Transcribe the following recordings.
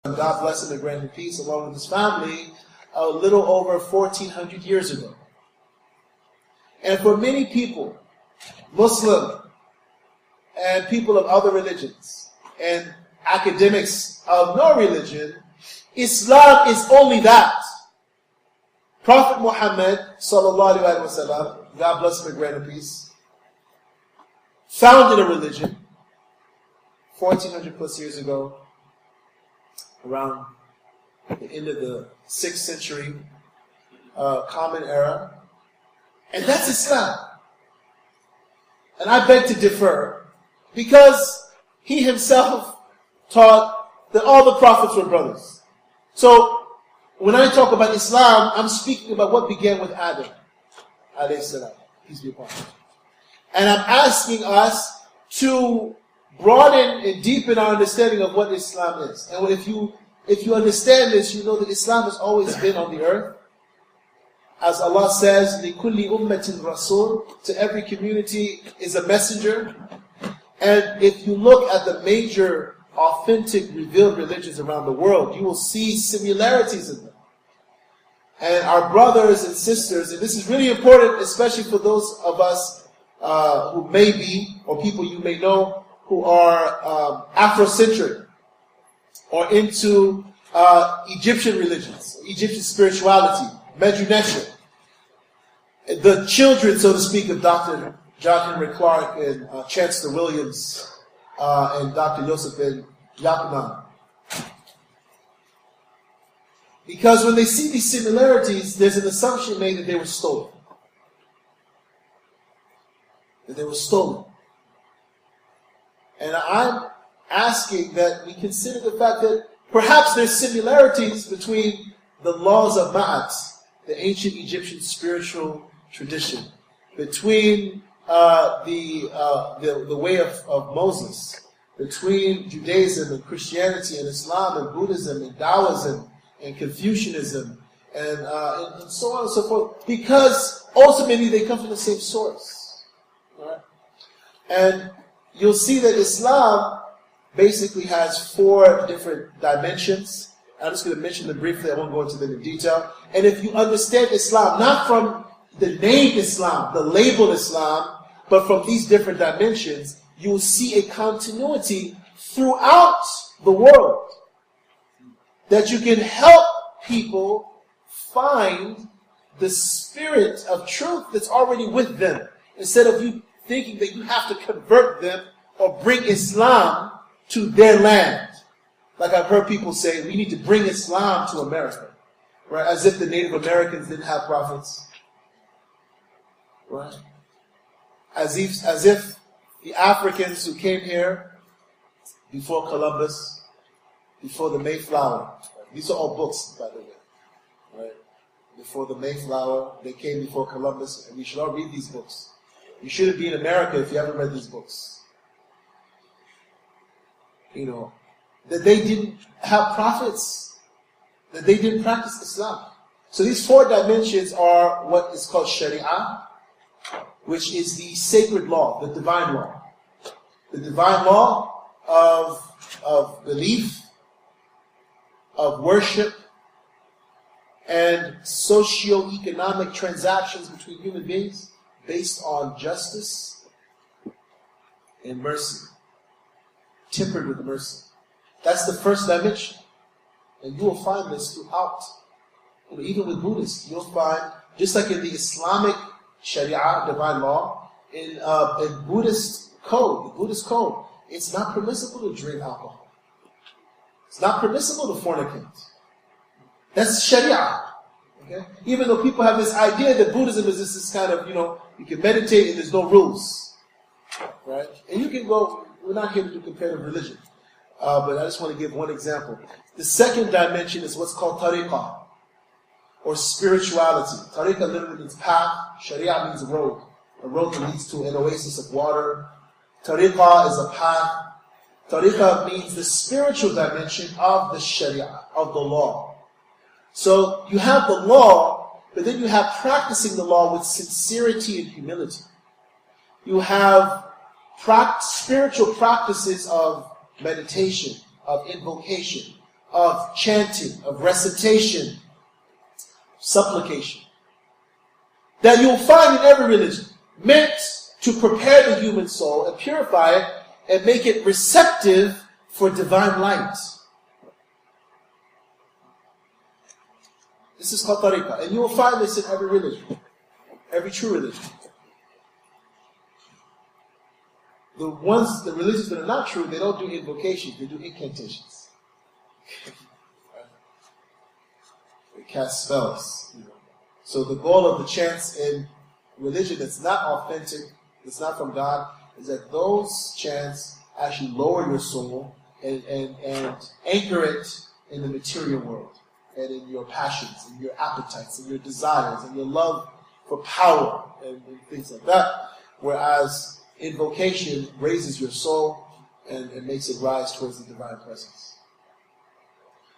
God bless him and grant him peace, along with his family, a little over 1,400 years ago. And for many people, Muslim and people of other religions and academics of no religion, Islam is only that. Prophet Muhammad, sallallahu alaihi wasallam, God bless him and grant him peace, founded a religion 1,400 plus years ago, around the end of the 6th century Common Era. And that's Islam. And I beg to differ, because he himself taught that all the prophets were brothers. So, when I talk about Islam, I'm speaking about what began with Adam, alayhi salam, peace be upon him. And I'm asking us to broaden and deepen our understanding of what Islam is. And if you understand this, you know that Islam has always been on the earth. As Allah says, لِكُلِّ أُمَّةٍ رَسُولٍ, to every community is a messenger. And if you look at the major authentic revealed religions around the world, you will see similarities in them. And our brothers and sisters, and this is really important, especially for those of us who may be, or people you may know, who are Afrocentric, or into Egyptian religions, Egyptian spirituality, Medunetia. The children, so to speak, of Dr. John Henry Clark and Chancellor Williams and Dr. Yosef Ben Yaknan. Because when they see these similarities, there's an assumption made that they were stolen. That they were stolen. And I'm asking that we consider the fact that perhaps there's similarities between the laws of Ma'at, the ancient Egyptian spiritual tradition, between the way of Moses, between Judaism and Christianity and Islam and Buddhism and Taoism and Confucianism and so on and so forth, because ultimately they come from the same source. Right? And you'll see that Islam basically has 4 different dimensions. I'm just going to mention them briefly. I won't go into them in detail. And if you understand Islam, not from the name Islam, the label Islam, but from these different dimensions, you will see a continuity throughout the world. That you can help people find the spirit of truth that's already with them. Instead of you thinking that you have to convert them or bring Islam to their land. Like I've heard people say, we need to bring Islam to America. Right? As if the Native Americans didn't have prophets. Right? As if the Africans who came here before Columbus, before the Mayflower, these are all books, by the way. Right? Before the Mayflower, they came before Columbus, and we should all read these books. You shouldn't be in America if you haven't read these books. You know, that they didn't have prophets, that they didn't practice Islam. So these 4 dimensions are what is called Sharia, which is the sacred law, the divine law. The divine law of belief, of worship, and socio-economic transactions between human beings based on justice and mercy. Tempered with mercy. That's the first dimension. And you will find this throughout. Even with Buddhists, you'll find, just like in the Islamic Sharia, divine law, in Buddhist code, it's not permissible to drink alcohol. It's not permissible to fornicate. That's Sharia. Okay? Even though people have this idea that Buddhism is just this kind of, you can meditate and there's no rules. Right? And you can go, we're not here to do comparative religion. But I just want to give one example. The second dimension is what's called tariqah, or spirituality. Tariqah literally means path. Sharia means road. A road that leads to an oasis of water. Tariqah is a path. Tariqah means the spiritual dimension of the Sharia, of the law. So you have the law, but then you have practicing the law with sincerity and humility. You have spiritual practices of meditation, of invocation, of chanting, of recitation, supplication, that you'll find in every religion, meant to prepare the human soul and purify it and make it receptive for divine light. This is called tariqah. And you will find this in every religion, every true religion. The religions that are not true, they don't do invocations, they do incantations. They cast spells. So the goal of the chants in religion that's not authentic, that's not from God, is that those chants actually lower your soul and anchor it in the material world and in your passions and your appetites and your desires and your love for power and things like that. Whereas invocation raises your soul and makes it rise towards the divine presence.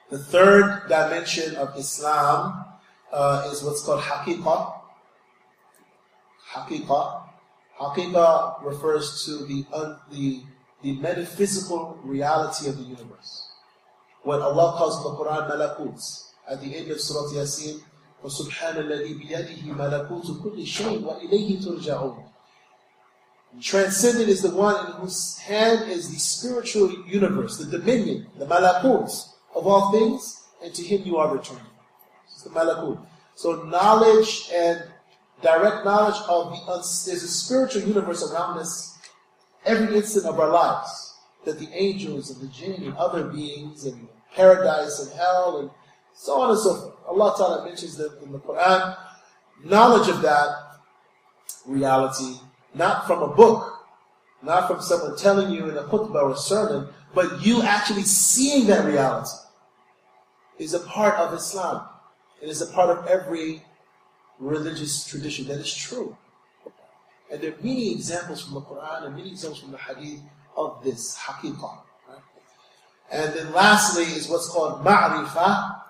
The third dimension of Islam is what's called haqiqah. Haqiqah. Haqiqah refers to the metaphysical reality of the universe. What Allah calls in the Quran malakut. At the end of Surah Yasin, وَسُبْحَانَ الَّذِي بِيَدِهِ مَلَكُوتُ كُلِّ شَيْءٍ وَإِلَيْهِ تُرْجَعُونَ. Transcendent is the one in whose hand is the spiritual universe, the dominion, the malakut of all things, and to him you are returning. It's the malakut. So knowledge and direct knowledge of there's a spiritual universe around us every instant of our lives, that the angels and the jinn and other beings and paradise and hell and so on and so forth. Allah Ta'ala mentions them in the Quran. Knowledge of that reality, not from a book, not from someone telling you in a khutbah or a sermon, but you actually seeing that reality, is a part of Islam. It is a part of every religious tradition that is true. And there are many examples from the Quran and many examples from the Hadith of this haqiqah. Right? And then lastly is what's called ma'rifah.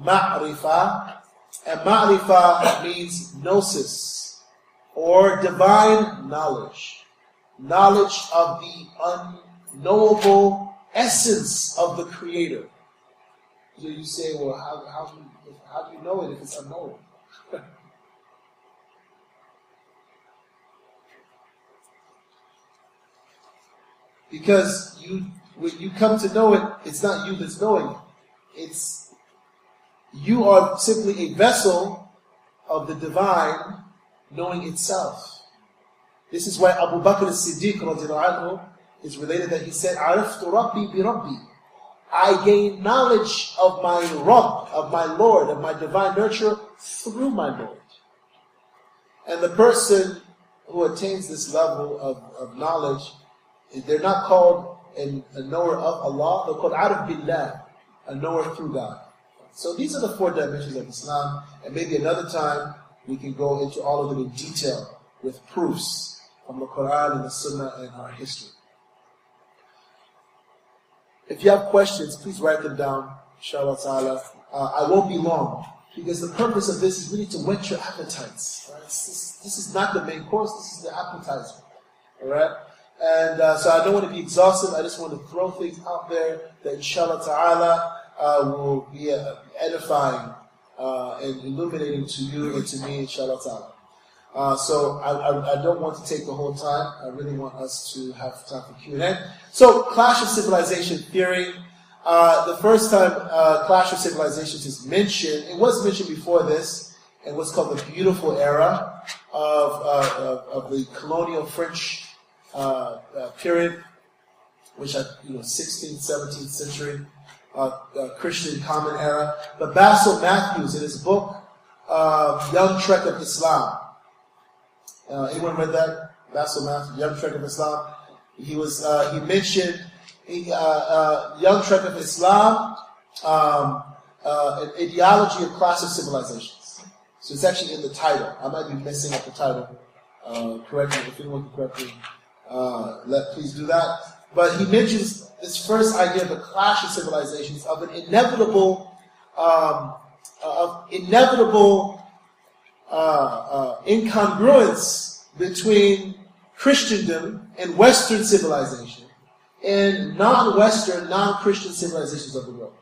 Ma'rifah. And ma'rifah means gnosis, or divine knowledge. Knowledge of the unknowable essence of the Creator. So you say, well, how do you know it if it's unknowable? Because when you come to know it, it's not you that's knowing it. You are simply a vessel of the divine knowing itself. This is why Abu Bakr as-Siddiq radiallahu anhu is related that he said, عَرَفْتُ رَبِّي بِرَبِّي. I gain knowledge of my Rabb, of my Lord, of my divine nurture through my Lord. And the person who attains this level of knowledge, they're not called a knower of Allah, they're called Arif Billah, a knower through God. So these are the four dimensions of Islam, and maybe another time we can go into all of them in detail with proofs from the Quran and the Sunnah and our history. If you have questions, please write them down, inshallah ta'ala. I won't be long, because the purpose of this is really to whet your appetites. Right? This is not the main course, this is the appetizer. Alright? And so I don't want to be exhaustive, I just want to throw things out there that inshallah ta'ala will be edifying and illuminating to you and to me, inshallah ta'ala. So I don't want to take the whole time. I really want us to have time for Q&A. So, Clash of Civilization theory. The first time Clash of Civilizations is mentioned, it was mentioned before this, in what's called the beautiful era of the colonial French period, which 16th, 17th century Christian Common Era. But Basil Matthews, in his book, Young Trek of Islam, anyone read that? Basil Matthews, Young Trek of Islam. He mentioned Young Trek of Islam, an ideology of class of civilizations. So it's actually in the title. I might be messing up the title. Correct me if anyone can correct me. Please do that. But he mentions this first idea of the clash of civilizations, of an inevitable incongruence between Christendom and Western civilization and non-Western, non-Christian civilizations of the world.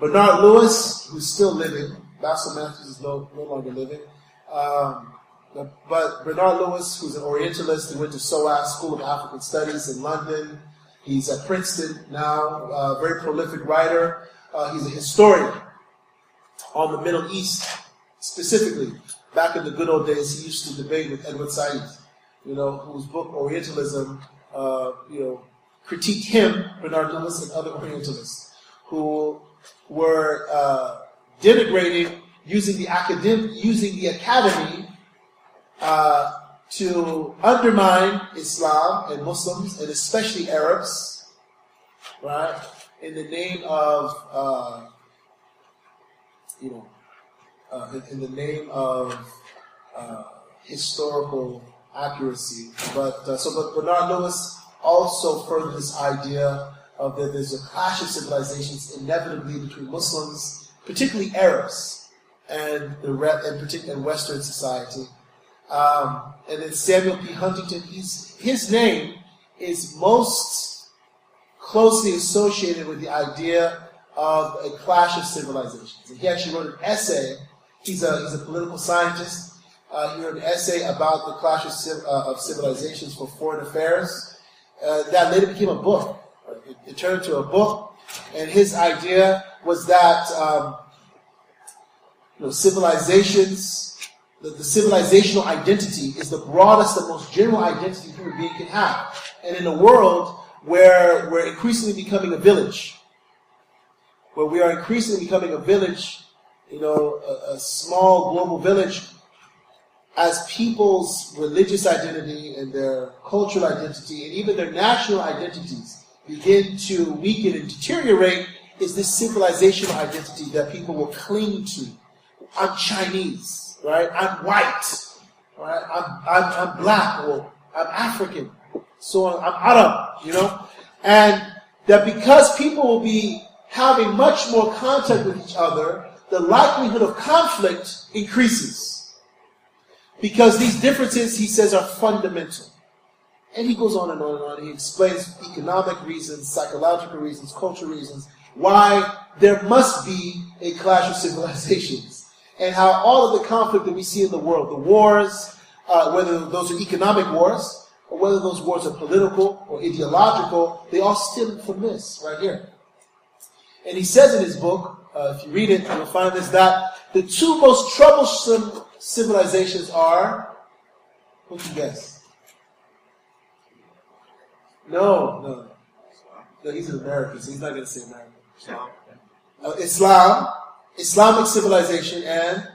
Bernard Lewis, who's still living. Basil Matthews is no longer living. But Bernard Lewis, who's an Orientalist, who went to SOAS, School of African Studies in London. He's at Princeton now, a very prolific writer. He's a historian on the Middle East, specifically. Back in the good old days, he used to debate with Edward Said, whose book Orientalism, critiqued him, Bernard Lewis, and other Orientalists who were denigrating using the academy to undermine Islam and Muslims, and especially Arabs, right? In the name of, historical accuracy. But Bernard Lewis also furthered this idea of that there's a clash of civilizations inevitably between Muslims, particularly Arabs, and Western society. And then Samuel P. Huntington, his name is most closely associated with the idea of a clash of civilizations. And he actually wrote an essay. He's a political scientist. He wrote an essay about the clash of civilizations for Foreign Affairs. That later became a book. It turned into a book, and his idea was that civilizations. The civilizational identity is the broadest and most general identity a human being can have. And in a world where we're increasingly becoming a village, a small global village, as people's religious identity and their cultural identity and even their national identities begin to weaken and deteriorate, is this civilizational identity that people will cling to. I'm Chinese. Right, I'm white. Right, I'm black, or I'm African. So I'm Arab. And that because people will be having much more contact with each other, the likelihood of conflict increases. Because these differences, he says, are fundamental. And he goes on and on and on. He explains economic reasons, psychological reasons, cultural reasons, why there must be a clash of civilizations. And how all of the conflict that we see in the world, the wars, whether those are economic wars, or whether those wars are political or ideological, they all stem from this right here. And he says in his book, if you read it, you'll find this, that the two most troublesome civilizations are, who can guess? No, he's an American, so he's not going to say American. Islam. Islamic civilization and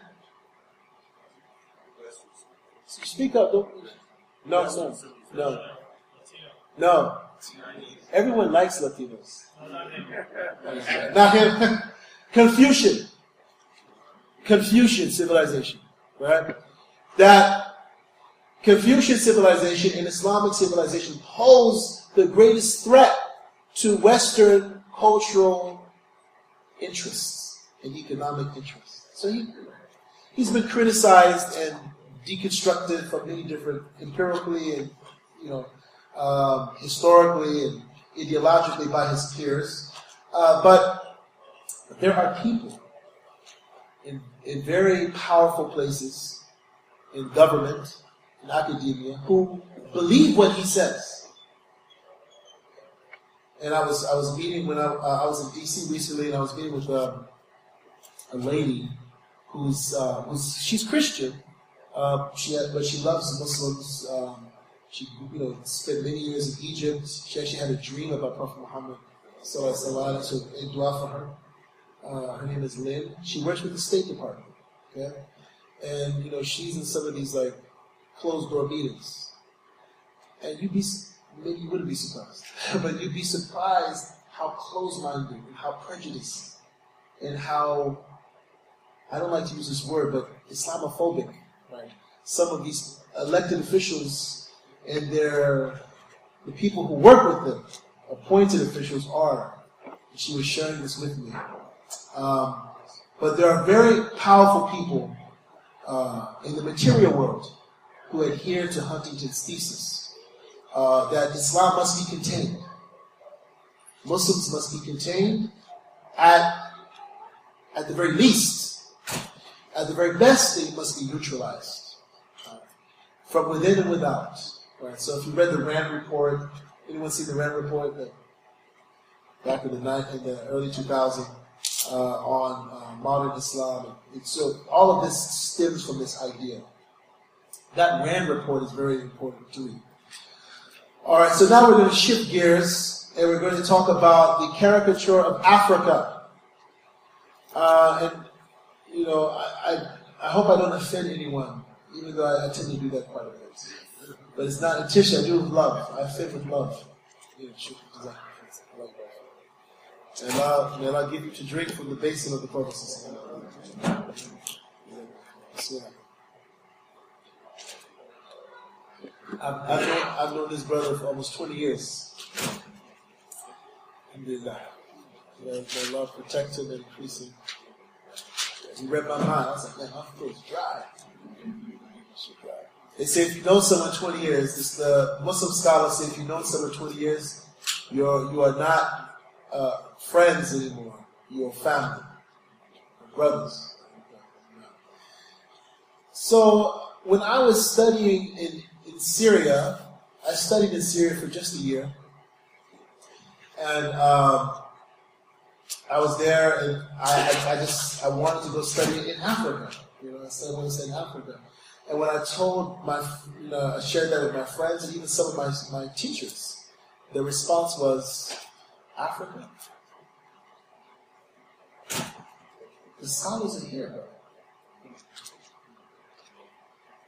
speak up. No. Everyone likes Latinos. Not him. Confucian civilization, right? That Confucian civilization and Islamic civilization pose the greatest threat to Western cultural interests and economic interests. So he's been criticized and deconstructed from many different, empirically and historically and ideologically by his peers. But there are people in very powerful places, in government, in academia, who believe what he says. And I was meeting when I was in DC recently, and I was meeting with a lady she's Christian, but she loves Muslims. She spent many years in Egypt. She actually had a dream about Prophet Muhammad, so a dua for her. Her name is Lynn. She works with the State Department. Okay, and she's in some of these closed door meetings, and maybe you wouldn't be surprised, but you'd be surprised how close-minded and how prejudiced and how, I don't like to use this word, but Islamophobic, right? Some of these elected officials and the people who work with them, appointed officials, are. She was sharing this with me. But there are very powerful people in the material world who adhere to Huntington's thesis that Islam must be contained. Muslims must be contained at at the very least. At the very best, they must be neutralized from within and without. Right? So if you read the RAND report, anyone see the RAND report back in the early 2000s on modern Islam? So all of this stems from this idea. That RAND report is very important to read. All right, so now we're going to shift gears and we're going to talk about the caricature of Africa. And you know, I hope I don't offend anyone, even though I tend to do that quite a bit. But it's not intention. I do it with love. I offend with love. And I'll give you to drink from the basin of the Prophet. I've known this brother for almost 20 years. Alhamdulillah. May Allah protect him and increase him. He read my mind. I was like, man, my throat's dry. They say if you know someone 20 years, it's the Muslim scholars say if you know someone 20 years, you are not friends anymore. You're family, brothers. So when I was studying in Syria, I studied in Syria for just a year, and I was there, and I wanted to go study in Africa. You know, I said I want to study in Africa. And when I told I shared that with my friends and even some of my teachers, the response was, Africa? The scholars are here. The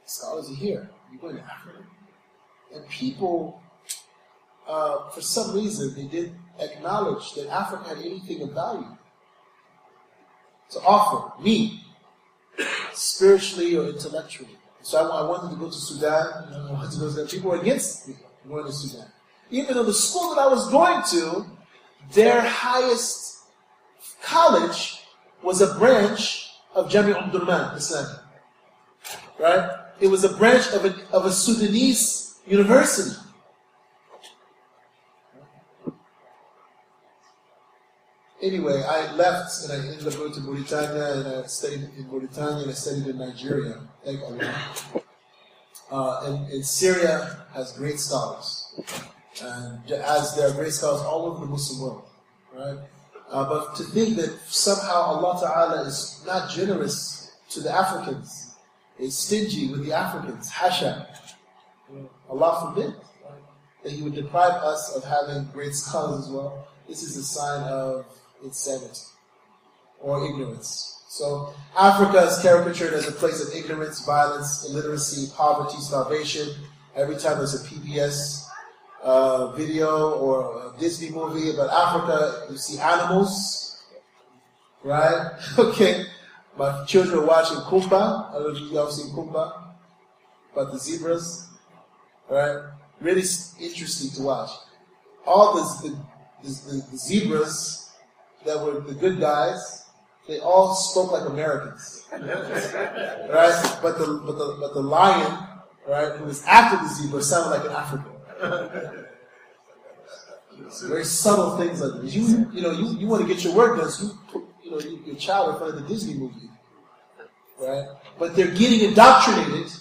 scholars are here. You're going to Africa? And people, for some reason, they didn't acknowledge that Africa had anything of value to offer me, spiritually or intellectually. So I wanted to go to Sudan. I wanted to go to Sudan. People were against me going to Sudan. Even though the school that I was going to, their highest college was a branch of Jami' Umdurman, Islam. Right? It was a branch of a Sudanese university. Anyway, I left and I ended up going to Mauritania, and I studied in Mauritania and I studied in Nigeria. Thank Allah. And Syria has great scholars, and as there are great scholars all over the Muslim world, right? But to think that somehow Allah Ta'ala is not generous to the Africans, is stingy with the Africans, hasha. Allah forbid, right? That He would deprive us of having great scholars as well. This is a sign of insanity or ignorance. So Africa is caricatured as a place of ignorance, violence, illiteracy, poverty, starvation. Every time there's a PBS video or a Disney movie about Africa, you see animals, right? Okay. My children are watching Kumba. I don't know if y'all seen Kumba, about the zebras, right? Really interesting to watch. All the zebras that were the good guys, they all spoke like Americans, right? But the lion, right, who was after the zebra, sounded like an African. Very subtle things like this. You want to get your work done, so you put your child in front of the Disney movie, right? But they're getting indoctrinated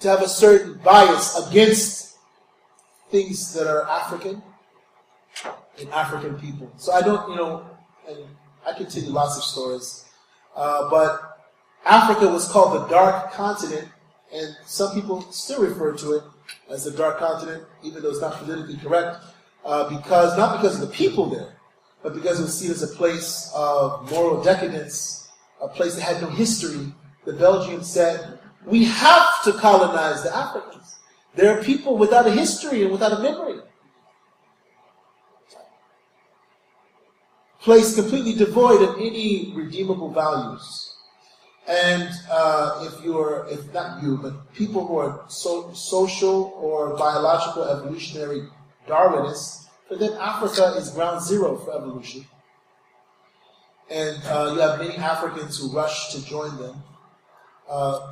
to have a certain bias against things that are African and African people. So I don't, and I can tell you lots of stories, but Africa was called the Dark Continent, and some people still refer to it as the Dark Continent, even though it's not politically correct, not because of the people there, but because it was seen as a place of moral decadence, a place that had no history. The Belgians said, we have to colonize the Africans. There are people without a history and without a memory. Place completely devoid of any redeemable values. And if not you, but people who are social or biological evolutionary Darwinists, for them Africa is ground zero for evolution. And you have many Africans who rush to join them.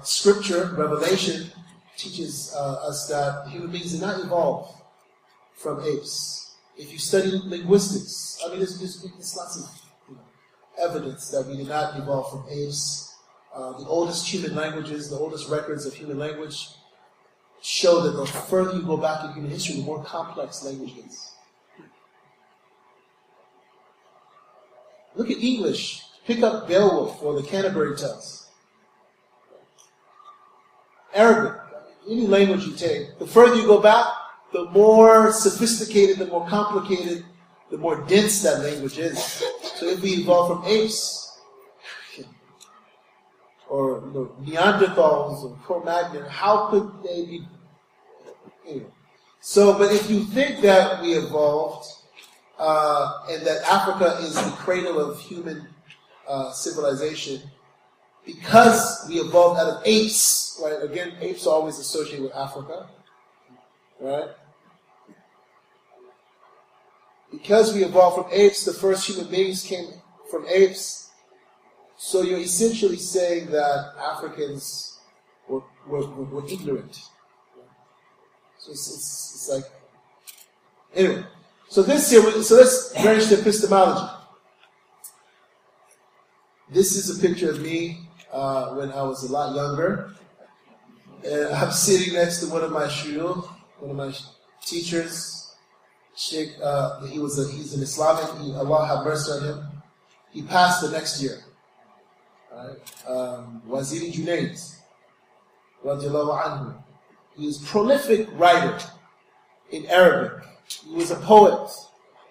Scripture, Revelation, teaches us that human beings did not evolve from apes. If you study linguistics, I mean, there's lots of, evidence that we did not evolve from apes. The oldest human languages, the oldest records of human language show that the further you go back in human history, the more complex language is. Look at English. Pick up Beowulf or the Canterbury Tales. Arabic, any language you take, the further you go back, the more sophisticated, the more complicated, the more dense that language is. So if we evolved from apes, or Neanderthals, or Cro-Magnon, how could they be? Anyway. So, but if you think that we evolved, and that Africa is the cradle of human civilization, because we evolved out of apes, right? Again, apes are always associated with Africa, right? Because we evolved from apes, the first human beings came from apes. So you're essentially saying that Africans were ignorant. So it's like, anyway. So let's branch to epistemology. This is a picture of me when I was a lot younger. And I'm sitting next to one of my shuyukh, one of my teachers. Sheikh, he's an Islamic. Allah have mercy on him. He passed the next year. Right? Waziri Junaid, radiallahu anhu. He was a prolific writer in Arabic. He was a poet.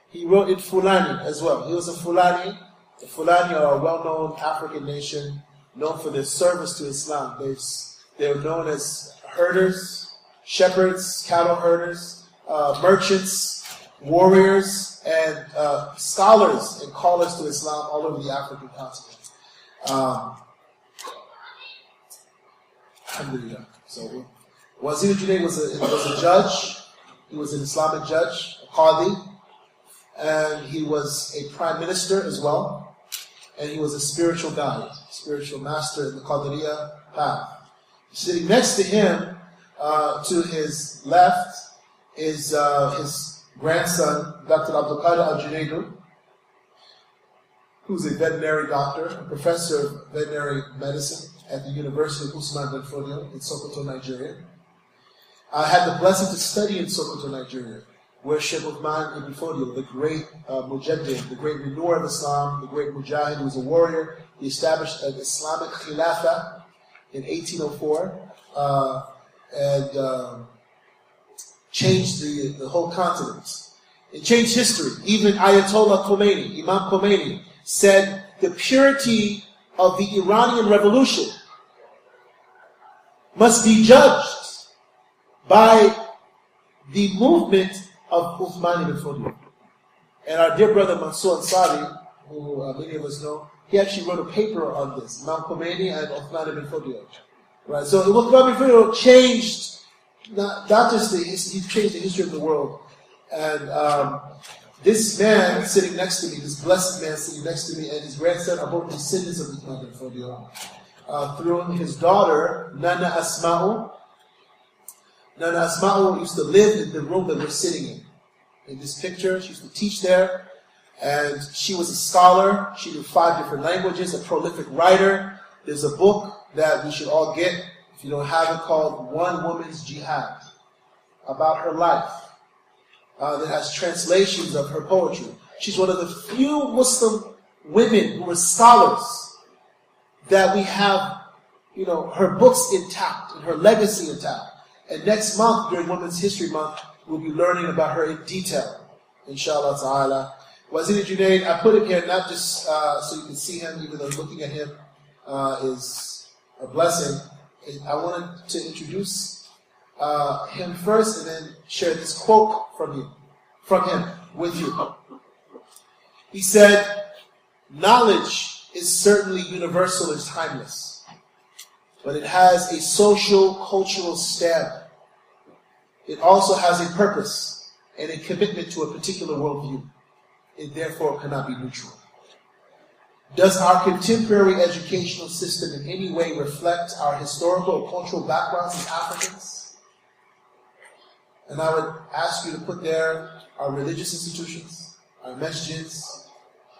He wrote in Fulani as well. He was a Fulani. The Fulani are a well-known African nation known for their service to Islam. They're known as herders, shepherds, cattle herders, merchants, warriors, and scholars and callers to Islam all over the African continent. Alhamdulillah. So, Wazir Junaid was a judge. He was an Islamic judge, a qadi, and he was a prime minister as well, and he was a spiritual guide, spiritual master in the Qadiriyya path. Sitting next to him, to his left, is his grandson, Dr. Abdul Qadir al-Junaidu, who's a veterinary doctor, a professor of veterinary medicine at the University of Usman bin Fodio in Sokoto, Nigeria. I had the blessing to study in Sokoto, Nigeria, where Sheikh Uthman ibn Fodio, the great mujaddid, the great renewer of Islam, the great mujahid, who was a warrior, he established an Islamic khilafah in 1804 and changed the whole continent. It changed history. Even Ayatollah Khomeini, Imam Khomeini, said the purity of the Iranian revolution must be judged by the movement of Uthman ibn Fodio. And our dear brother Mansour Ansari, who many of us know, he actually wrote a paper on this, Imam Khomeini and Uthman ibn Fodio. Right? So Uthman ibn Fodio changed, not just he changed the history of the world. And this man sitting next to me, this blessed man sitting next to me, and his grandson are both descendants of Uthman ibn Fodio. Through his daughter, Nana Asma'u. Nana Asma'u used to live in the room that we're sitting in. In this picture, she used to teach there. And she was a scholar. She knew 5 different languages, a prolific writer. There's a book that we should all get, if you don't have it, called One Woman's Jihad, about her life. That has translations of her poetry. She's one of the few Muslim women who were scholars that we have, her books intact and her legacy intact. And next month, during Women's History Month, we'll be learning about her in detail, inshallah ta'ala. Wazir Junaid, I put him here not just so you can see him, even though looking at him is a blessing. I wanted to introduce him first and then share this quote from him with you. He said, "Knowledge is certainly universal and timeless, but it has a social, cultural stamp. It also has a purpose and a commitment to a particular worldview. It therefore cannot be neutral. Does our contemporary educational system in any way reflect our historical or cultural backgrounds as Africans?" And I would ask you to put there our religious institutions, our masjids,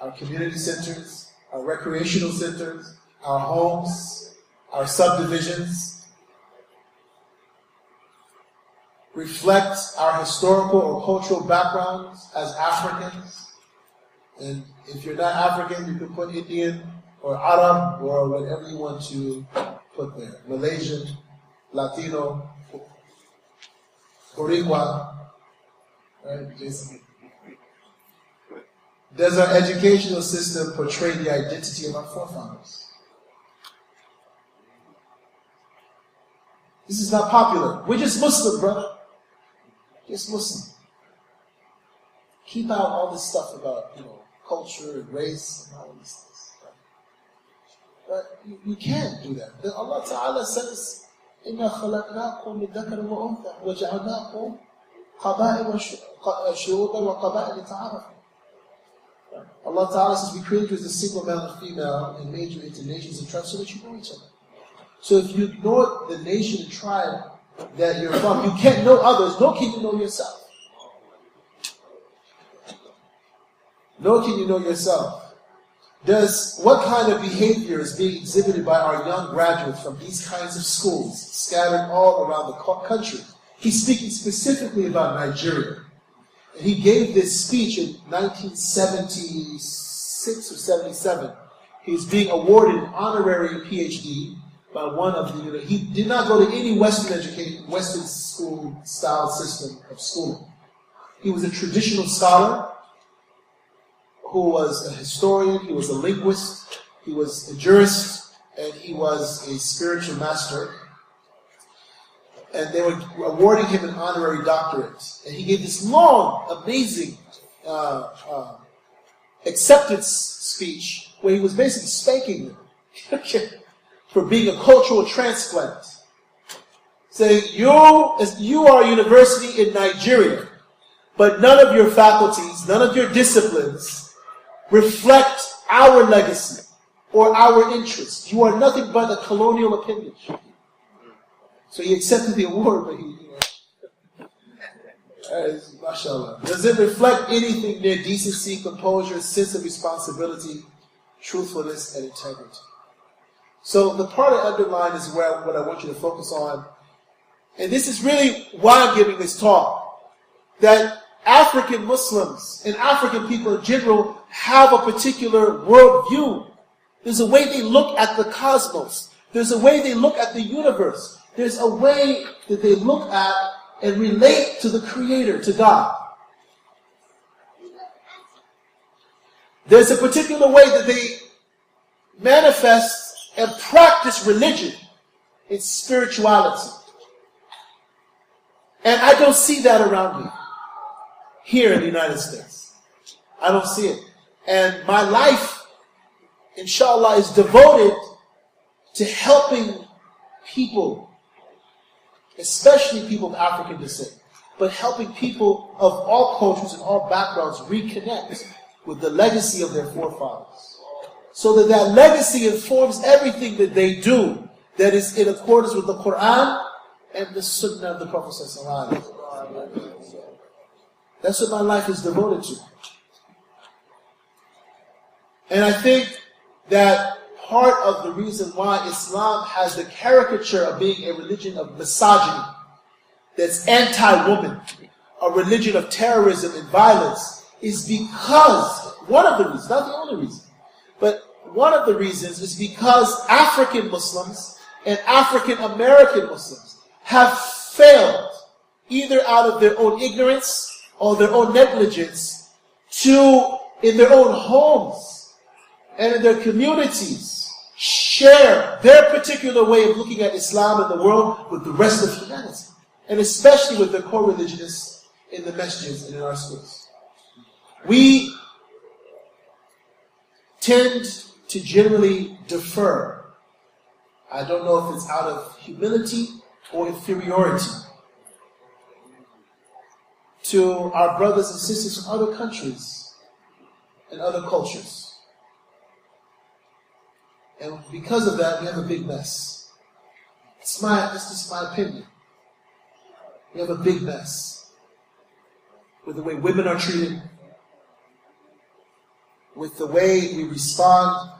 our community centers, our recreational centers, our homes, our subdivisions, reflect our historical or cultural backgrounds as Africans. And if you're not African, you can put Indian or Arab or whatever you want to put there. Malaysian, Latino, Boricua, right? Does our educational system portray the identity of our forefathers? This is not popular. We're just Muslim, brother. Just Muslim. Keep out all this stuff about, culture and race and all these things. But you can't do that. Allah Ta'ala says, إِنَّا خَلَقْنَاكُمْ مِنْ ذَكَرٍ وَأُنْثَى وَجَعَلْنَاكُمْ قَبَائِلَ وَشُعُوبًا وَقَبَائِلَ لِتَعَارَفُوا. Allah Ta'ala says, we created you as a single male and female and made you into nations and tribes so that you know each other. So if you ignore the nation and tribe that you're from, you can't know others, nor can you know yourself. Nor can you know yourself. What kind of behavior is being exhibited by our young graduates from these kinds of schools scattered all around the country? He's speaking specifically about Nigeria. And he gave this speech in 1976 or 77. He was being awarded an honorary PhD by one of the, he did not go to any Western school style system of schooling. He was a traditional scholar who was a historian, he was a linguist, he was a jurist, and he was a spiritual master. And they were awarding him an honorary doctorate. And he gave this long, amazing acceptance speech where he was basically spanking them for being a cultural transplant. Saying, you are a university in Nigeria, but none of your faculties, none of your disciplines reflect our legacy or our interests. You are nothing but a colonial appendage. So he accepted the award, but mashallah. Does it reflect anything near decency, composure, sense of responsibility, truthfulness, and integrity? So the part I underline is what I want you to focus on. And this is really why I'm giving this talk. That African Muslims and African people in general have a particular worldview. There's a way they look at the cosmos. There's a way they look at the universe. There's a way that they look at and relate to the Creator, to God. There's a particular way that they manifest and practice religion and spirituality. And I don't see that around me here in the United States. I don't see it. And my life, inshallah, is devoted to helping people, especially people of African descent, but helping people of all cultures and all backgrounds reconnect with the legacy of their forefathers. So that that legacy informs everything that they do that is in accordance with the Quran and the Sunnah of the Prophet ﷺ. That's what my life is devoted to. And I think that part of the reason why Islam has the caricature of being a religion of misogyny, that's anti-woman, a religion of terrorism and violence, is because, one of the reasons, not the only reason, but one of the reasons is because African Muslims and African American Muslims have failed, either out of their own ignorance or their own negligence, to, in their own homes and in their communities, share their particular way of looking at Islam and the world with the rest of humanity. And especially with the co-religionists in the masjids and in our schools. We tend to generally defer. I don't know if it's out of humility or inferiority to our brothers and sisters from other countries and other cultures. And because of that, we have a big mess. It's just my opinion. We have a big mess with the way women are treated, with the way we respond